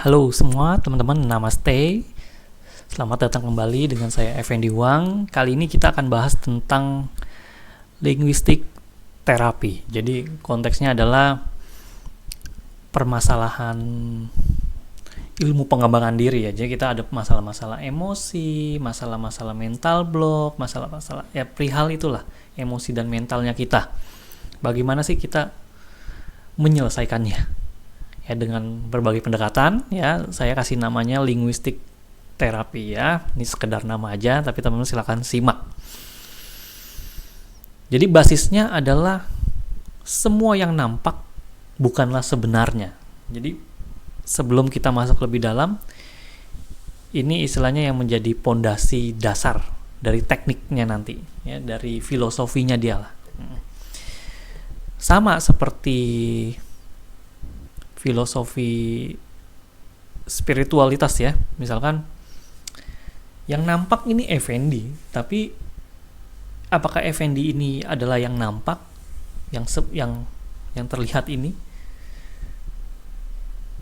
Halo semua teman-teman, namaste. Selamat datang kembali dengan saya Effendi Wang. Kali ini kita akan bahas tentang linguistik terapi. Jadi konteksnya adalah permasalahan ilmu pengembangan diri ya. Jadi kita ada masalah-masalah emosi, masalah-masalah mental block, masalah-masalah ya perihal itulah emosi dan mentalnya kita. Bagaimana sih kita menyelesaikannya? Ya, dengan berbagai pendekatan ya, saya kasih namanya linguistik terapi ya. Ini sekedar nama aja, tapi teman-teman silakan simak. Jadi basisnya adalah semua yang nampak bukanlah sebenarnya. Jadi sebelum kita masuk lebih dalam, ini istilahnya yang menjadi pondasi dasar dari tekniknya nanti ya, dari filosofinya dia lah. Sama seperti filosofi spiritualitas ya, misalkan yang nampak ini Effendi, tapi apakah Effendi ini adalah yang nampak, yang terlihat ini?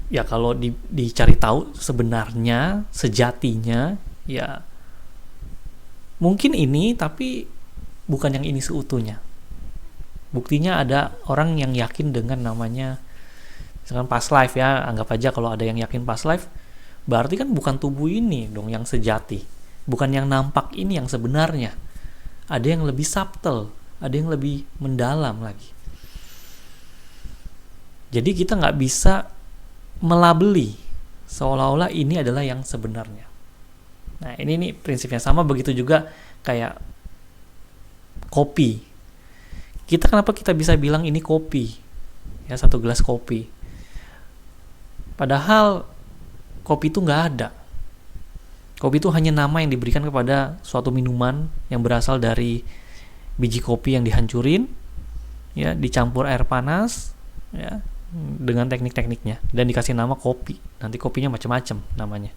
Ya kalau dicari tahu sebenarnya, sejatinya ya mungkin ini, tapi bukan yang ini seutuhnya. Buktinya ada orang yang yakin dengan namanya misalkan past life ya, anggap aja kalau ada yang yakin past life, berarti kan bukan tubuh ini dong yang sejati, bukan yang nampak ini yang sebenarnya. Ada yang lebih subtle, ada yang lebih mendalam lagi. Jadi kita nggak bisa melabeli seolah-olah ini adalah yang sebenarnya. Nah ini prinsipnya sama, begitu juga kayak kopi. Kenapa kita bisa bilang ini kopi? Ya, satu gelas kopi. Padahal kopi itu nggak ada. Kopi itu hanya nama yang diberikan kepada suatu minuman yang berasal dari biji kopi yang dihancurin, ya, dicampur air panas, ya, dengan teknik-tekniknya, dan dikasih nama kopi. Nanti kopinya macam-macam namanya.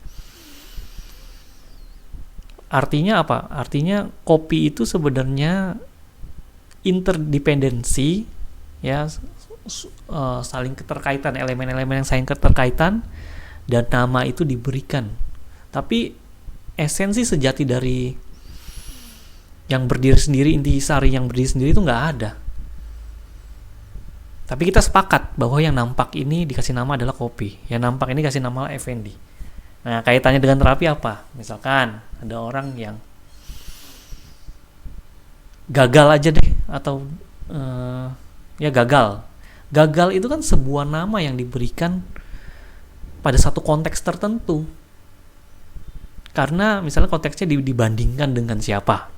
Artinya apa? Artinya kopi itu sebenarnya interdependensi, ya, saling keterkaitan, elemen-elemen yang saling keterkaitan, dan nama itu diberikan. Tapi esensi sejati dari yang berdiri sendiri, intisari yang berdiri sendiri itu nggak ada. Tapi kita sepakat bahwa yang nampak ini dikasih nama adalah kopi, yang nampak ini dikasih nama Effendi. Nah, kaitannya dengan terapi apa? Misalkan ada orang yang gagal aja deh, atau ya gagal. Gagal itu kan sebuah nama yang diberikan pada satu konteks tertentu. Karena misalnya konteksnya dibandingkan dengan siapa,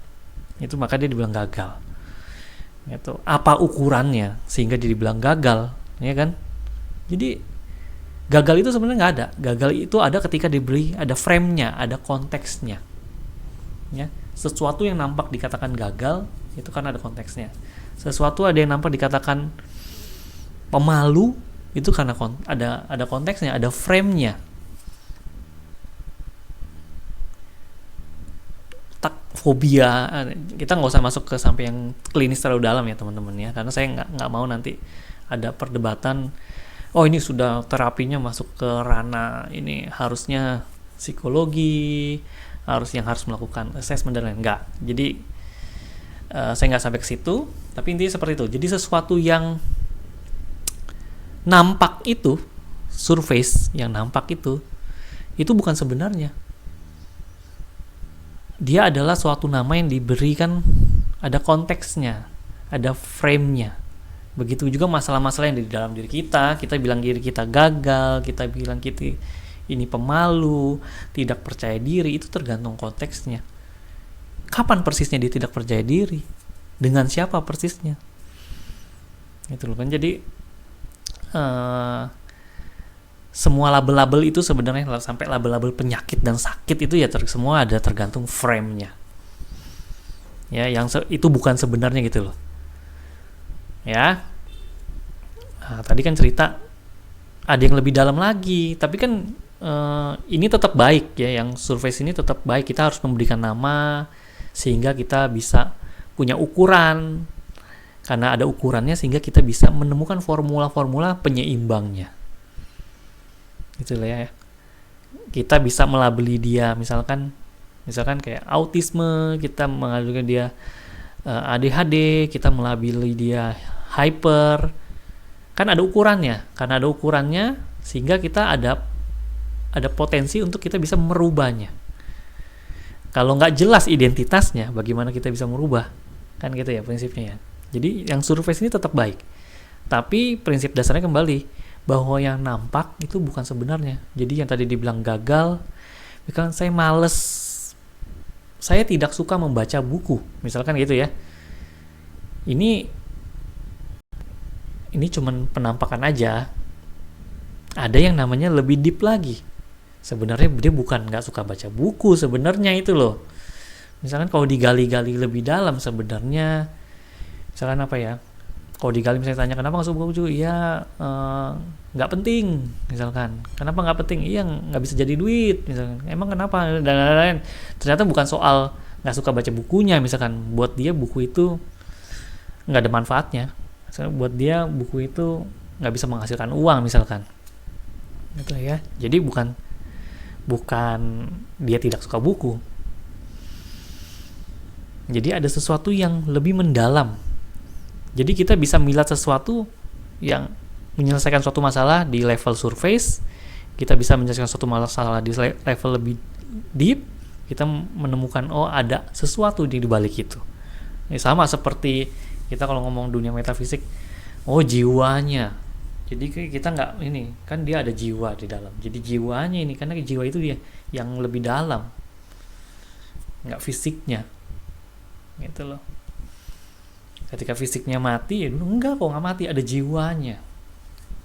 itu maka dia dibilang gagal. Itu apa ukurannya sehingga dia dibilang gagal, ya kan? Jadi gagal itu sebenarnya nggak ada. Gagal itu ada ketika ada frame-nya, ada konteksnya. Ya, sesuatu yang nampak dikatakan gagal itu kan ada konteksnya. Sesuatu ada yang nampak dikatakan pemalu itu karena ada konteksnya, ada frame-nya. Fobia, kita nggak usah masuk ke sampai yang klinis terlalu dalam ya teman-teman ya, karena saya nggak mau nanti ada perdebatan. Oh ini sudah terapinya masuk ke ranah ini harusnya psikologi, harus melakukan assessment dan lain. Nggak. Jadi saya nggak sampai ke situ, tapi intinya seperti itu. Jadi sesuatu yang nampak itu, surface yang nampak itu bukan sebenarnya. Dia adalah suatu nama yang diberikan, ada konteksnya, ada frame-nya. Begitu juga masalah-masalah yang di dalam diri kita bilang diri kita gagal, kita bilang kita ini pemalu, tidak percaya diri, itu tergantung konteksnya. Kapan persisnya dia tidak percaya diri? Dengan siapa persisnya? Itu loh kan. Jadi semua label-label itu sebenarnya, sampai label-label penyakit dan sakit itu ya semua ada tergantung frame-nya. Ya, yang itu bukan sebenarnya gitu loh. Ya. Nah, tadi kan cerita ada yang lebih dalam lagi, tapi kan ini tetap baik ya, yang surface ini tetap baik. Kita harus memberikan nama sehingga kita bisa punya ukuran. Karena ada ukurannya sehingga kita bisa menemukan formula-formula penyeimbangnya. Itulah ya. kita bisa melabeli dia, misalkan kayak autisme, kita mengadukan dia ADHD, kita melabeli dia hyper. Kan ada ukurannya, karena ada ukurannya sehingga kita ada potensi untuk kita bisa merubahnya. Kalau nggak jelas identitasnya, bagaimana kita bisa merubah? Kan gitu ya prinsipnya ya. Jadi yang surface ini tetap baik, tapi prinsip dasarnya kembali bahwa yang nampak itu bukan sebenarnya. Jadi yang tadi dibilang gagal, misalkan saya males, saya tidak suka membaca buku, misalkan gitu ya. Ini cuman penampakan aja. Ada yang namanya lebih deep lagi. Sebenarnya dia bukan nggak suka baca buku sebenarnya itu loh. Misalkan kalau digali-gali lebih dalam sebenarnya, misalkan apa ya? Kalau digali misalnya tanya kenapa nggak suka baca buku, ya nggak penting. Misalkan kenapa nggak penting? Iya nggak bisa jadi duit. Misalkan emang kenapa? Dan lain-lain. Ternyata bukan soal nggak suka baca bukunya. Misalkan buat dia buku itu nggak ada manfaatnya. Misalkan buat dia buku itu nggak bisa menghasilkan uang misalkan. Gitu ya. Jadi bukan dia tidak suka buku. Jadi ada sesuatu yang lebih mendalam. Jadi kita bisa melihat sesuatu yang menyelesaikan suatu masalah di level surface, kita bisa menyelesaikan suatu masalah di level lebih deep, kita menemukan ada sesuatu di balik itu. Ini sama seperti kita kalau ngomong dunia metafisik, jiwanya. Jadi kita nggak ini, kan dia ada jiwa di dalam. Jadi jiwanya ini, karena jiwa itu dia yang lebih dalam, nggak fisiknya, gitu loh. Ketika fisiknya mati, enggak kok nggak mati, ada jiwanya.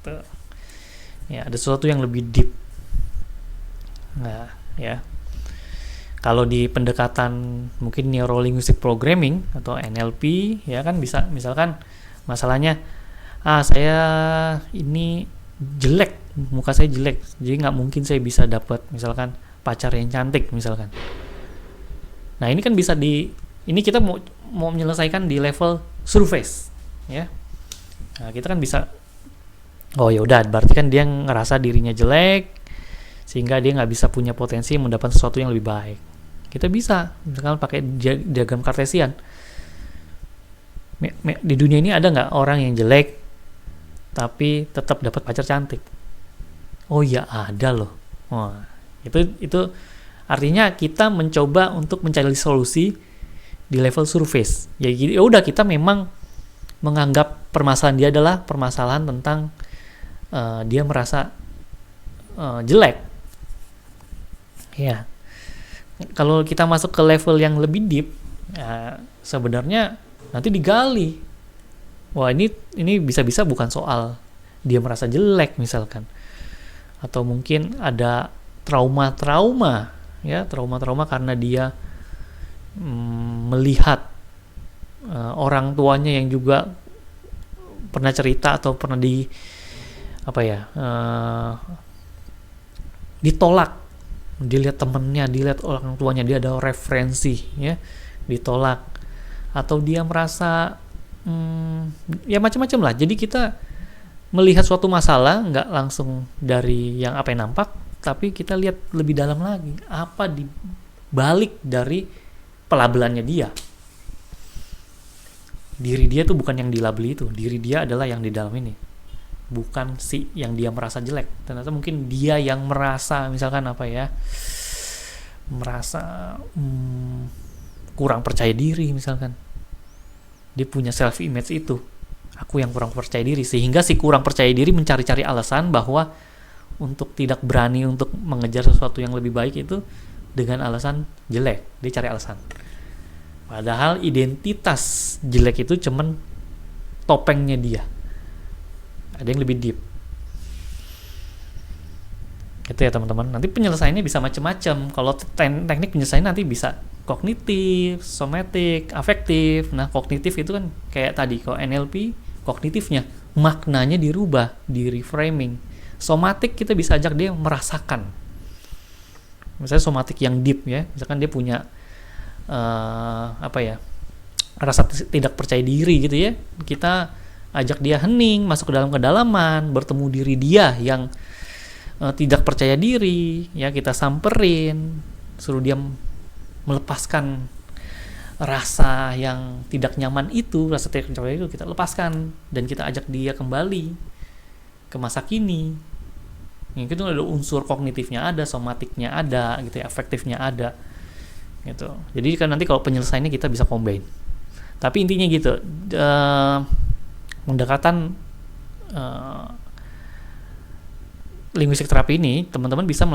Tuh. Ya ada sesuatu yang lebih deep. Nah ya, kalau di pendekatan mungkin Neuro-Linguistic Programming atau NLP ya kan bisa, misalkan masalahnya saya ini jelek, muka saya jelek, jadi nggak mungkin saya bisa dapat misalkan pacar yang cantik misalkan. Nah ini kan bisa ini kita mau menyelesaikan di level surface ya. Nah kita kan bisa, ya udah berarti kan dia ngerasa dirinya jelek sehingga dia nggak bisa punya potensi mendapat sesuatu yang lebih baik. Kita bisa misalkan pakai diagram Cartesian. Di dunia ini ada nggak orang yang jelek tapi tetap dapat pacar cantik? Oh ya ada loh. Wah, itu artinya kita mencoba untuk mencari solusi di level surface. Ya udah, kita memang menganggap permasalahan dia adalah permasalahan tentang dia merasa jelek. Ya. Kalau kita masuk ke level yang lebih deep, sebenarnya nanti digali. Wah, ini bisa-bisa bukan soal dia merasa jelek misalkan. Atau mungkin ada trauma karena dia melihat orang tuanya yang juga pernah cerita atau pernah ditolak. Dilihat temennya, dilihat orang tuanya, dia ada referensi ya, ditolak. Atau dia merasa ya macam-macam lah. Jadi kita melihat suatu masalah nggak langsung dari yang apa yang nampak, tapi kita lihat lebih dalam lagi apa di balik dari pelabelannya dia. Diri dia tuh bukan yang dilabeli itu, diri dia adalah yang di dalam ini, bukan si yang dia merasa jelek. Ternyata mungkin dia yang merasa misalkan merasa kurang percaya diri misalkan. Dia punya self image itu, aku yang kurang percaya diri, sehingga si kurang percaya diri mencari-cari alasan bahwa untuk tidak berani untuk mengejar sesuatu yang lebih baik itu dengan alasan jelek. Dia cari alasan, padahal identitas jelek itu cuman topengnya dia. Ada yang lebih deep gitu ya teman-teman. Nanti penyelesaiannya bisa macam-macam. Kalau teknik penyelesaian nanti bisa kognitif, somatik, afektif. Nah kognitif itu kan kayak tadi, kalau NLP kognitifnya maknanya dirubah, di reframing. Somatik kita bisa ajak dia merasakan, misalnya somatik yang deep ya, misalkan dia punya rasa tidak percaya diri gitu ya, kita ajak dia hening, masuk ke dalam kedalaman, bertemu diri dia yang tidak percaya diri, ya kita samperin, suruh dia melepaskan rasa yang tidak nyaman itu, rasa tidak percaya itu kita lepaskan dan kita ajak dia kembali ke masa kini. Yang itu ada unsur kognitifnya ada, somatiknya ada, gitu ya, afektifnya ada, gitu. Jadi kan nanti kalau penyelesaiannya kita bisa combine. Tapi intinya gitu, pendekatan linguistik terapi ini teman-teman bisa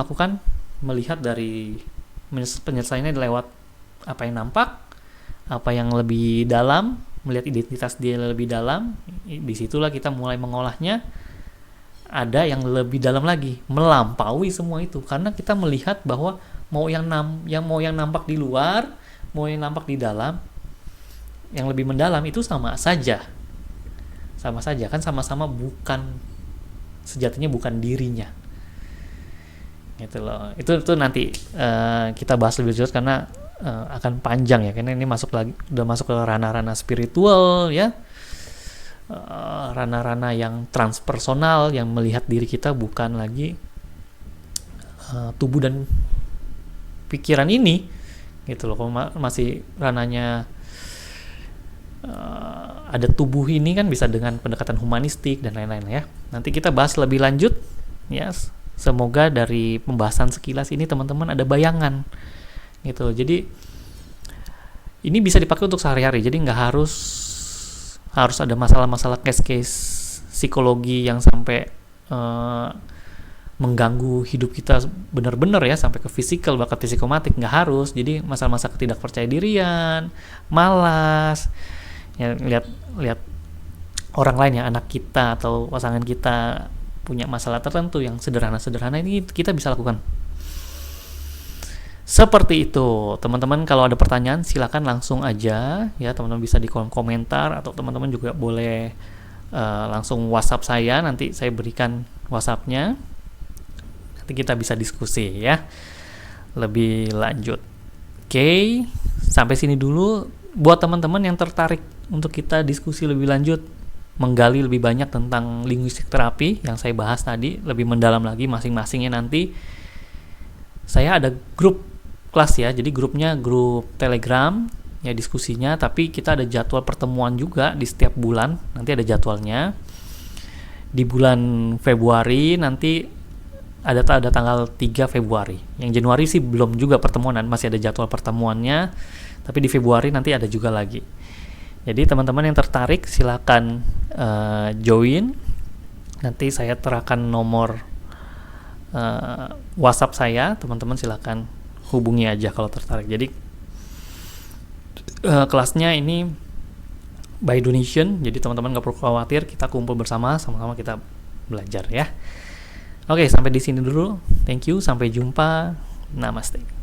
melihat dari penyelesaiannya lewat apa yang nampak, apa yang lebih dalam, melihat identitas dia lebih dalam. Disitulah kita mulai mengolahnya. Ada yang lebih dalam lagi, melampaui semua itu, karena kita melihat bahwa mau yang nampak di luar, mau yang nampak di dalam, yang lebih mendalam itu sama saja kan, sama-sama bukan, sejatinya bukan dirinya, gitu loh. Itu nanti kita bahas lebih lanjut karena akan panjang ya, karena ini udah masuk ke ranah-ranah spiritual ya, ranah-ranah yang transpersonal, yang melihat diri kita bukan lagi tubuh dan pikiran ini, gitu loh. Kalau masih ranahnya ada tubuh ini kan bisa dengan pendekatan humanistik dan lain-lain ya. Nanti kita bahas lebih lanjut ya. Semoga dari pembahasan sekilas ini teman-teman ada bayangan, gitu. Jadi ini bisa dipakai untuk sehari-hari, jadi nggak harus ada masalah-masalah case-case psikologi yang sampai mengganggu hidup kita benar-benar ya, sampai ke fisikal, bahkan psikomatik, nggak harus. Jadi masalah-masalah ketidakpercayadirian, malas, ya, lihat orang lain ya, anak kita atau pasangan kita punya masalah tertentu yang sederhana-sederhana, ini kita bisa lakukan. Seperti itu, teman-teman. Kalau ada pertanyaan silakan langsung aja ya, teman-teman bisa di kolom komentar, atau teman-teman juga boleh langsung WhatsApp saya, nanti saya berikan WhatsApp-nya, nanti kita bisa diskusi ya lebih lanjut. Oke, sampai sini dulu. Buat teman-teman yang tertarik untuk kita diskusi lebih lanjut, menggali lebih banyak tentang linguistik terapi yang saya bahas tadi, lebih mendalam lagi masing-masingnya, nanti saya ada grup kelas ya, jadi grupnya grup Telegram ya, diskusinya, tapi kita ada jadwal pertemuan juga di setiap bulan, nanti ada jadwalnya. Di bulan Februari nanti ada tanggal 3 Februari. Yang Januari sih belum juga pertemuan, masih ada jadwal pertemuannya, tapi di Februari nanti ada juga lagi. Jadi teman-teman yang tertarik silakan join. Nanti saya terakan nomor WhatsApp saya, teman-teman silakan hubungi aja kalau tertarik. Jadi kelasnya ini by donation, jadi teman-teman nggak perlu khawatir, kita kumpul bersama, sama-sama kita belajar ya. Oke, sampai di sini dulu. Thank you, sampai jumpa. Namaste.